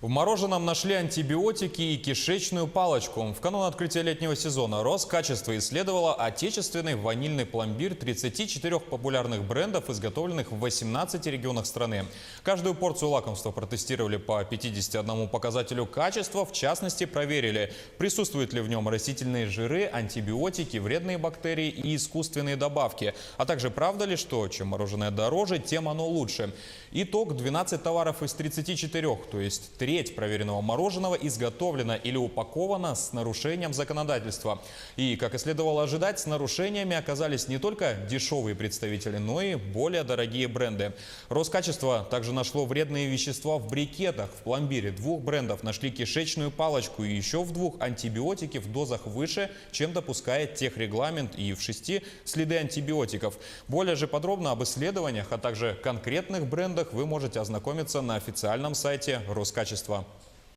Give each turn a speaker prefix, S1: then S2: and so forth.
S1: В мороженом нашли антибиотики и кишечную палочку. В канун открытия летнего сезона Роскачество исследовало отечественный ванильный пломбир 34 популярных брендов, изготовленных в 18 регионах страны. Каждую порцию лакомства протестировали по 51 показателю качества. В частности, проверили, присутствуют ли в нем растительные жиры, антибиотики, вредные бактерии и искусственные добавки. А также правда ли, что чем мороженое дороже, тем оно лучше. Итог: 12 товаров из 34, то есть треть проверенного мороженого, изготовлено или упаковано с нарушением законодательства. И, как и следовало ожидать, с нарушениями оказались не только дешевые представители, но и более дорогие бренды. Роскачество также нашло вредные вещества в брикетах. В пломбире 2 брендов нашли кишечную палочку и еще в 2 антибиотики в дозах выше, чем допускает техрегламент, и в 6 следы антибиотиков. Более же подробно об исследованиях, а также конкретных брендах вы можете ознакомиться на официальном сайте Роскачества.